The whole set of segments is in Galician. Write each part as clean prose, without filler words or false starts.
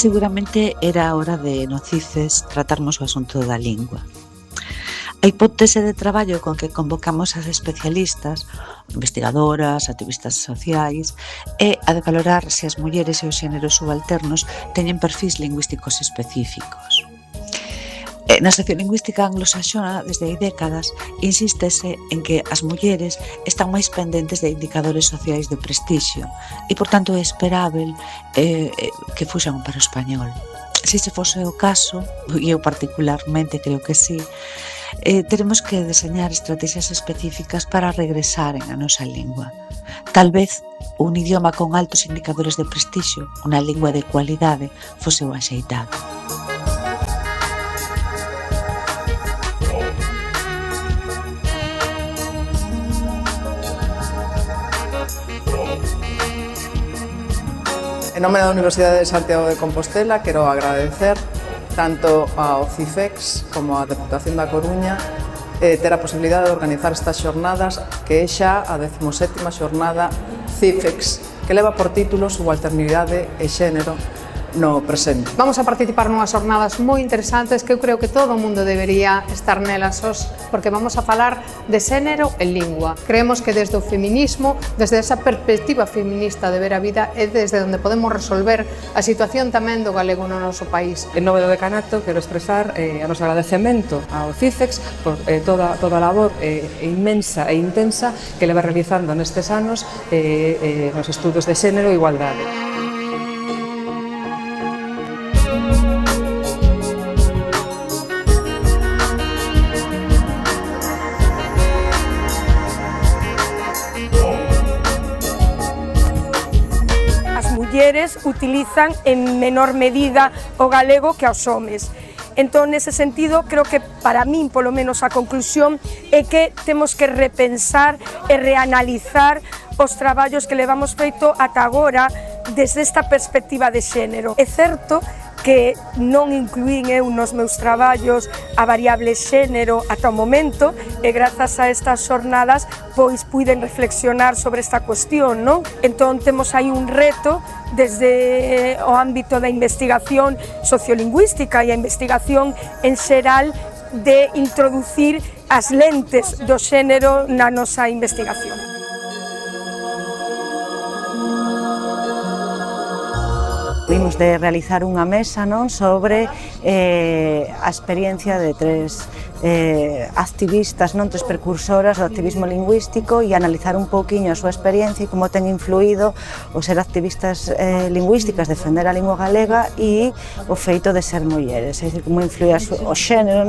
Seguramente era a hora de, no CIFES, tratarmos o asunto da lingua. A hipótese de traballo con que convocamos as especialistas, investigadoras, activistas sociais, é a de valorar se as mulleres e os xéneros subalternos teñen perfis lingüísticos específicos. Na sociolingüística anglosaxona, desde hai décadas, insístese en que as mulleres están máis pendentes de indicadores sociais de prestixio e, por tanto, é esperável que fuxan para o español. Se ese fose o caso, e eu particularmente creo que sí, teremos que deseñar estrategias específicas para regresaren a nosa lingua. Tal vez un idioma con altos indicadores de prestixio, unha lingua de cualidade, fose o axeitado. En nome da Universidade de Santiago de Compostela quero agradecer tanto ao CIFEX como á Deputación da Coruña ter a posibilidade de organizar estas xornadas que é xa a 17ª xornada CIFEX que leva por título Subalternidade e Xénero no presente. Vamos a participar nunhas xornadas moi interesantes que eu creo que todo o mundo debería estar nelas porque vamos a falar de xénero e lingua. Creemos que desde o feminismo, desde esa perspectiva feminista de ver a vida, é desde onde podemos resolver a situación tamén do galego no noso país. En nome do decanato quero expresar o noso agradecemento ao CIFEX por toda a labor inmensa e intensa que leva realizando nestes anos nos estudos de xénero e igualdade. Mulleres utilizan en menor medida o galego que aos homes. Entón, nese sentido, creo que para min, polo menos, a conclusión é que temos que repensar e reanalizar os traballos que levamos feito ata agora desde esta perspectiva de xénero. É certo que non incluín eu nos meus traballos a variable xénero ata o momento e grazas a estas xornadas pois puiden reflexionar sobre esta cuestión, non? Entón temos aí un reto desde o ámbito da investigación sociolingüística e a investigación en xeral de introducir as lentes do xénero na nosa investigación. Vimos de realizar unha mesa sobre a experiencia de tres activistas, tres precursoras do activismo lingüístico e analizar un pouquiño a súa experiencia e como ten influído o ser activistas lingüísticas, defender a lingua galega e o feito de ser mulleres, é dicir, como influi o xénero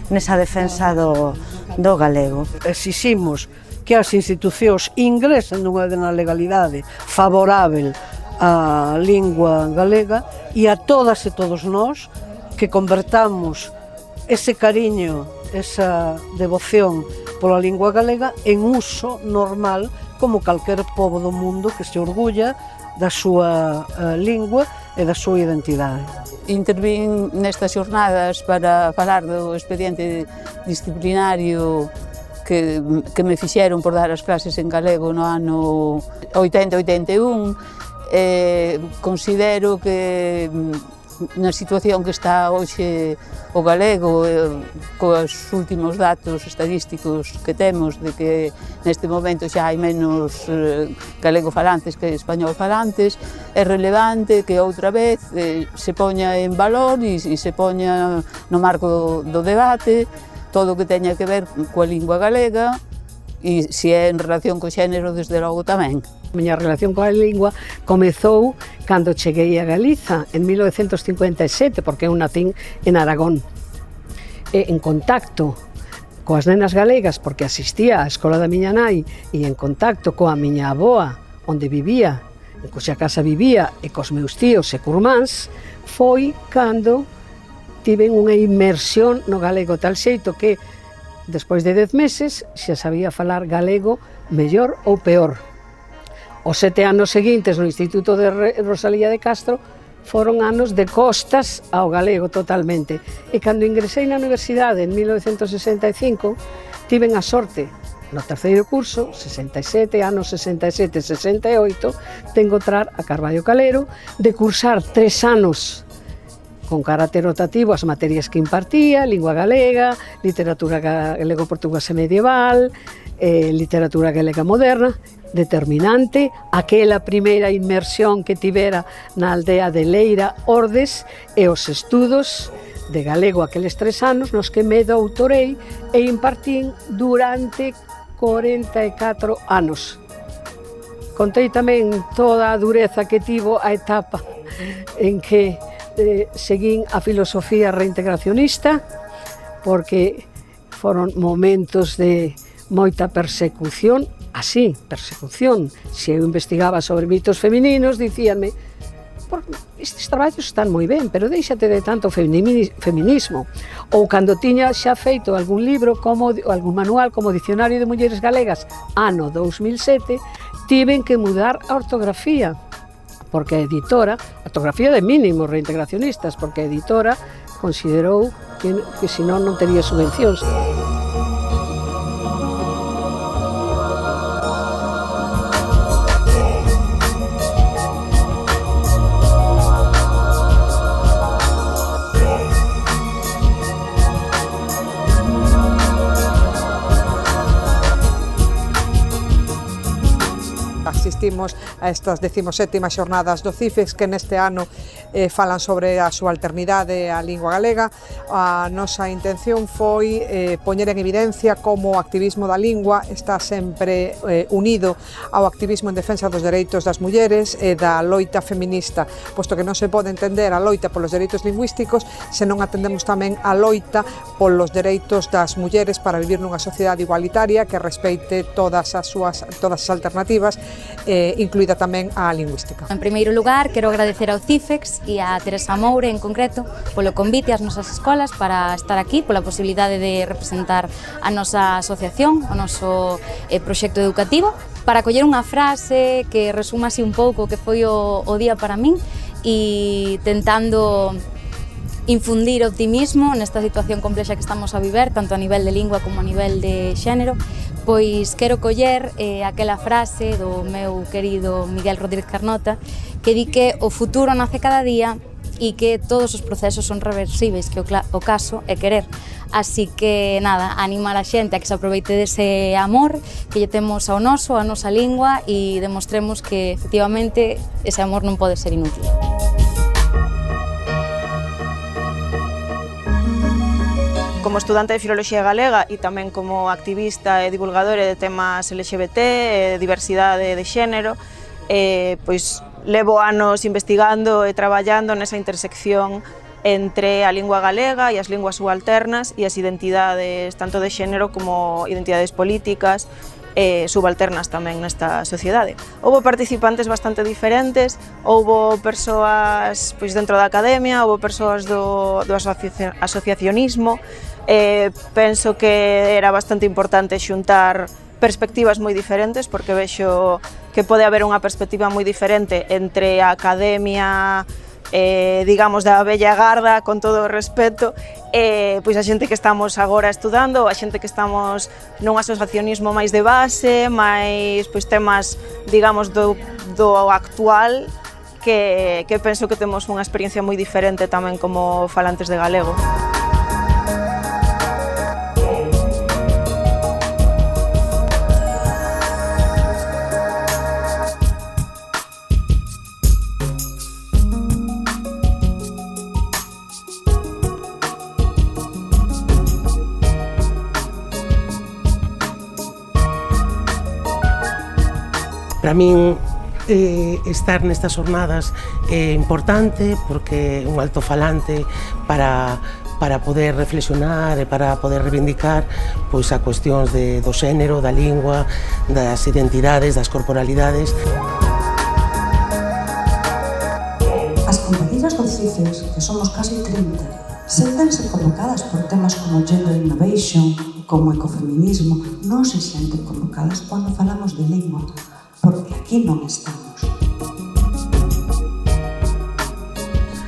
nesa defensa do galego. Exiximos que as institucións ingresen nunha legalidade favorável a lingua galega e a todas e todos nós que convertamos ese cariño, esa devoción pola lingua galega en uso normal como calquer pobo do mundo que se orgulla da súa lingua e da súa identidade. Intervín nestas xornadas para falar do expediente disciplinario que me fixeron por dar as clases en galego no ano 80-81. Considero que na situación que está hoxe o galego, cos últimos datos estadísticos que temos de que neste momento xa hai menos galego falantes que español falantes, é relevante que outra vez se poña en valor e se poña no marco do debate todo o que teña que ver coa lingua galega e se é en relación co xénero, desde logo tamén. A miña relación coa lingua comezou cando cheguei a Galiza en 1957, porque eu nacín en Aragón. E en contacto coas nenas galegas, porque asistía á escola da miña nai, e en contacto coa miña avoa, onde vivía, en cuxa casa vivía, e cos meus tíos e curmáns, foi cando tiven unha inmersión no galego, tal xeito que, despois de 10 meses, xa sabía falar galego mellor ou peor. Os 7 anos seguintes no Instituto de Rosalía de Castro foron anos de costas ao galego totalmente. E cando ingresei na universidade en 1965, tiven a sorte no terceiro curso, 67, anos 67, 68, de encontrar a Carballo Calero, de cursar 3 anos con carácter rotativo as materias que impartía, lingua galega, literatura galego-portuguesa medieval, literatura galega moderna, determinante, aquela primeira inmersión que tivera na aldea de Leira, Ordes, e os estudos de galego aqueles 3 anos nos que me doutorei e impartín durante 44 anos. Contei tamén toda a dureza que tivo a etapa en que seguín a filosofía reintegracionista, porque foron momentos de moita persecución, así, persecución. Se eu investigaba sobre mitos femininos, dicíanme: estes traballos están moi ben, pero déixate de tanto feminismo. Ou cando tiña xa feito algún libro, algún manual como Dicionario de Mulleres Galegas, ano 2007, tiven que mudar a ortografía, porque a editora, ortografía de mínimos reintegracionistas, porque a editora considerou que senón non tería subvencións. Asistimos a estas 17ª xornadas do CIFEX que neste ano falan sobre a subalternidade á lingua galega. A nosa intención foi poñer en evidencia como o activismo da lingua está sempre unido ao activismo en defensa dos dereitos das mulleres e da loita feminista, posto que non se pode entender a loita polos dereitos lingüísticos se non atendemos tamén a loita polos dereitos das mulleres para vivir nunha sociedade igualitaria que respeite todas as alternativas, incluída tamén a lingüística. En primeiro lugar, quero agradecer ao CIFEX e a Teresa Moure en concreto polo convite ás nosas escolas para estar aquí, pola posibilidade de representar a nosa asociación, o noso proxecto educativo, para coller unha frase que resuma así un pouco o que foi o día para min e tentando infundir optimismo nesta situación complexa que estamos a viver, tanto a nivel de lingua como a nivel de xénero, pois quero coller aquela frase do meu querido Miguel Rodríguez Carnota que di que o futuro nace cada día e que todos os procesos son reversibles, que o caso é querer. Así que, nada, animar a xente a que se aproveite dese amor que lle temos ao noso, a nosa lingua e demostremos que, efectivamente, ese amor non pode ser inútil. Como estudante de Filoloxía Galega e tamén como activista e divulgadora de temas LGBT, diversidade de xénero, pois levo anos investigando e traballando nesa intersección entre a lingua galega e as linguas subalternas e as identidades tanto de xénero como identidades políticas subalternas tamén nesta sociedade. Houbo participantes bastante diferentes, houbo persoas pois dentro da academia, houbo persoas do asociacionismo. Penso que era bastante importante xuntar perspectivas moi diferentes porque vexo que pode haber unha perspectiva moi diferente entre a academia digamos da vella garda, con todo o respeto, pois a xente que estamos agora estudando, a xente que estamos nun asociacionismo máis de base, máis pois temas, digamos, do actual, que penso que temos unha experiencia moi diferente tamén como falantes de galego. Para min estar nestas jornadas é importante porque é un altofalante para poder reflexionar e para poder reivindicar pois a cuestións do xénero, da lingua, das identidades, das corporalidades. As compañeras do CIFEX, que somos casi 30, séntanse convocadas por temas como gender innovation, como ecofeminismo, non se senten convocadas cando falamos de lingua, porque aquí non estamos.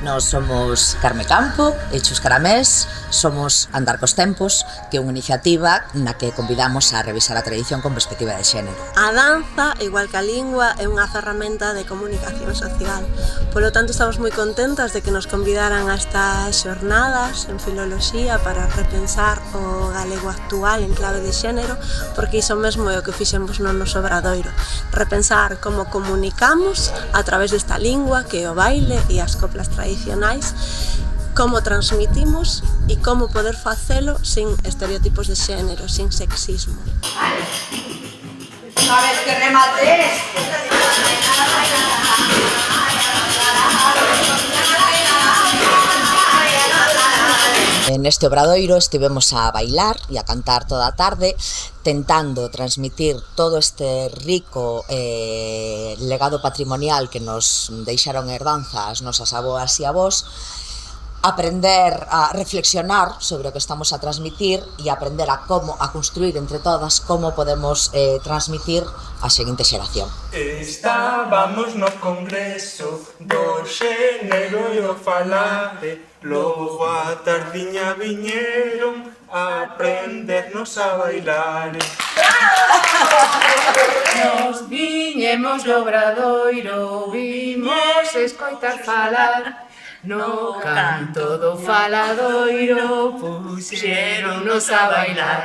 Nós somos Carme Campo e Chus Caramés, Somos Andar cos Tempos, que é unha iniciativa na que convidamos a revisar a tradición con perspectiva de xénero. A danza, igual que a lingua, é unha ferramenta de comunicación social. Polo tanto, estamos moi contentas de que nos convidaran a estas xornadas en filoloxía para repensar o galego actual en clave de xénero, porque iso mesmo é o que fixemos no noso obradoiro. Repensar como comunicamos a través desta lingua, que é o baile e as coplas tradicionais, como transmitimos e como poder facelo sin estereotipos de xénero, sin sexismo. A ver que remate este. Neste obradoiro estivemos a bailar e a cantar toda a tarde, tentando transmitir todo este rico legado patrimonial que nos deixaron herdanza as nosas avoas e avós, aprender a reflexionar sobre o que estamos a transmitir e aprender a construir entre todas como podemos transmitir a seguinte xeración. Estábamos no congreso do xénero e o falade, logo a tardiña viñeron a aprendernos a bailar. Nos viñemos do obradoiro, vimos escoitar falar. No canto do faladoiro puxéronnos a bailar.